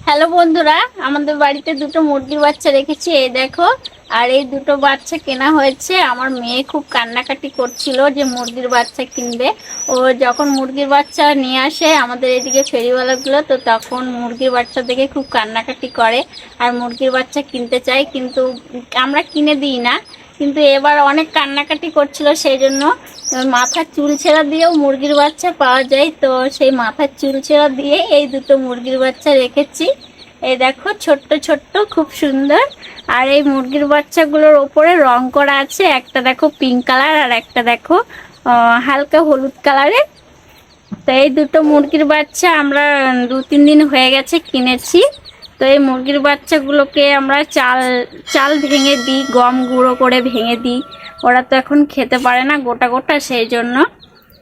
Hello বন্ধুরা, আমাদের বাড়িতে দুটো মুরগির বাচ্চা রেখেছি, এই দেখো। আর এই দুটো বাচ্চা কেনা হয়েছে। আমার মেয়ে খুব কান্নাকাটি করছিল যে মুরগির বাচ্চা কিনবে। ও যখন মুরগির বাচ্চা নিয়ে আসে আমাদের এদিকে ফেরিওয়ালাগুলো, তো তখন মুরগির বাচ্চা দেখে খুব কান্নাকাটি করে আর মুরগির বাচ্চা কিনতে চায়, কিন্তু আমরা কিনে দিই না। কিন্তু এবার অনেক কান্নাকাটি করছিল, সেই জন্য মাথার চুল ছেঁড়া দিয়েও মুরগির বাচ্চা পাওয়া যায়, তো সেই মাথার চুল ছেঁড়া দিয়ে এই দুটো মুরগির বাচ্চা রেখেছি। এই দেখো, ছোট্ট ছোট্ট, খুব সুন্দর। আর এই মুরগির বাচ্চাগুলোর ওপরে রং করা আছে, একটা দেখো পিঙ্ক কালার আর একটা দেখো হালকা হলুদ কালারের। তো এই দুটো মুরগির বাচ্চা আমরা 2-3 দিন হয়ে গেছে কিনেছি। তো এই মুরগির বাচ্চাগুলোকে আমরা চাল চাল ভেঙে দিই, গম গুঁড়ো করে ভেঙে দিই। ওরা তো এখন খেতে পারে না গোটা গোটা, সেই জন্য।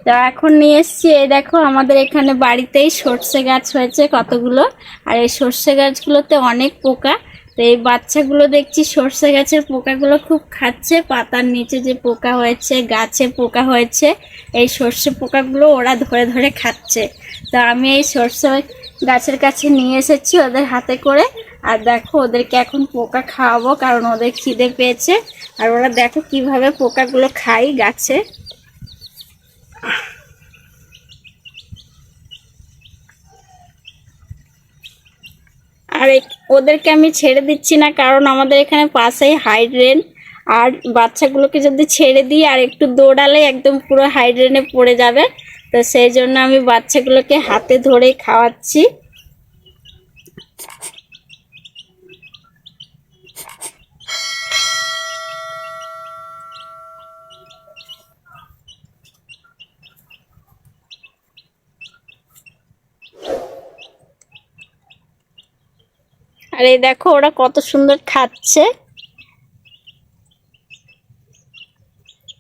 তো এখন নিয়ে এসছি, এই দেখো আমাদের এখানে বাড়িতেই সর্ষে গাছ হয়েছে কতগুলো। আর এই সর্ষে গাছগুলোতে অনেক পোকা। তো এই বাচ্চাগুলো দেখছি সর্ষে গাছের পোকাগুলো খুব খাচ্ছে। পাতার নিচে যে পোকা হয়েছে, গাছে পোকা হয়েছে, এই সর্ষে পোকাগুলো ওরা ধরে ধরে খাচ্ছে। তো আমি এই সর্ষে গাছের কাছে নিয়ে এসেছি ওদের হাতে করে। আর দেখো ওদেরকে এখন পোকা খাওয়াবো, কারণ ওদের খিদে পেয়েছে। আর ওরা দেখো কিভাবে পোকাগুলো খায় গাছে। আর ওদেরকে আমি ছেড়ে দিচ্ছি না, কারণ আমাদের এখানে পাশেই হাইড্রেন। আর বাচ্চাগুলোকে যদি ছেড়ে দিই আর একটু দৌড়ালে একদম পুরো হাইড্রেনে পড়ে যাবে। তো সেই জন্য আমি বাচ্চাগুলোকে হাতে ধরেই খাওয়াচ্ছি। আর এই দেখো ওরা কত সুন্দর খাচ্ছে।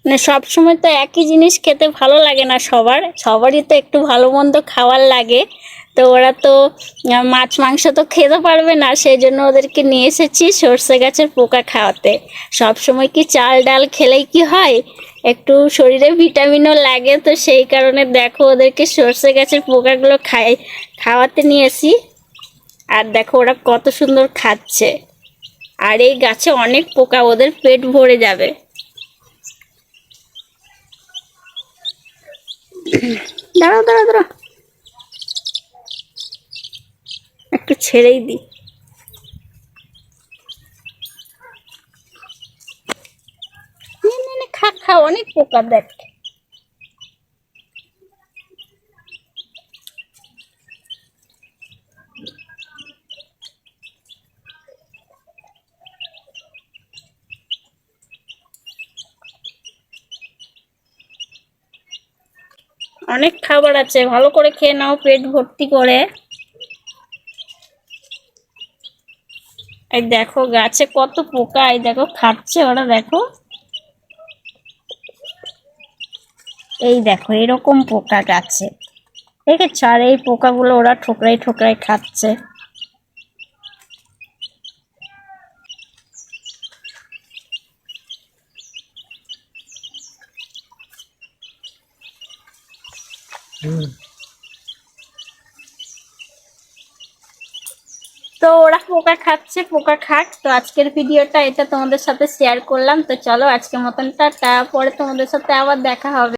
মানে সবসময় তো একই জিনিস খেতে ভালো লাগে না, সবারই তো একটু ভালো মন্দ খাওয়ার লাগে। তো ওরা তো মাছ মাংস তো খেতে পারবে না, সেই জন্য ওদেরকে নিয়ে এসেছি সর্ষে গাছের পোকা খাওয়াতে। সবসময় কি চাল ডাল খেলেই কি হয়, একটু শরীরে ভিটামিনও লাগে। তো সেই কারণে দেখো ওদেরকে সর্ষে গাছের পোকাগুলো খাওয়াতে নিয়েছি। আর দেখো ওরা কত সুন্দর খাচ্ছে। আর এই গাছে অনেক পোকা, ওদের পেট ভরে যাবে। দাঁড়াও দাঁড়াও দাঁড়াও, একটু ছেড়েই দিই। খা খা, অনেক পোকা দেখ। অনেক খাবার আছে, ভালো করে খেয়ে নাও পেট ভর্তি করে। এই দেখো গাছে কত পোকা, এই দেখো খাচ্ছে ওরা, দেখো এই দেখো এরকম পোকা গাছে, দেখেছ? আর এই পোকাগুলো ওরা ঠোকরাই ঠোকরাই খাচ্ছে। তো ওরা পোকা খাচ্ছে, পোকা খাক। তো আজকের ভিডিওটা এটা তোমাদের সাথে শেয়ার করলাম। তো চলো আজকের মতন টাটা, পরে তোমাদের সাথে আবার দেখা হবে।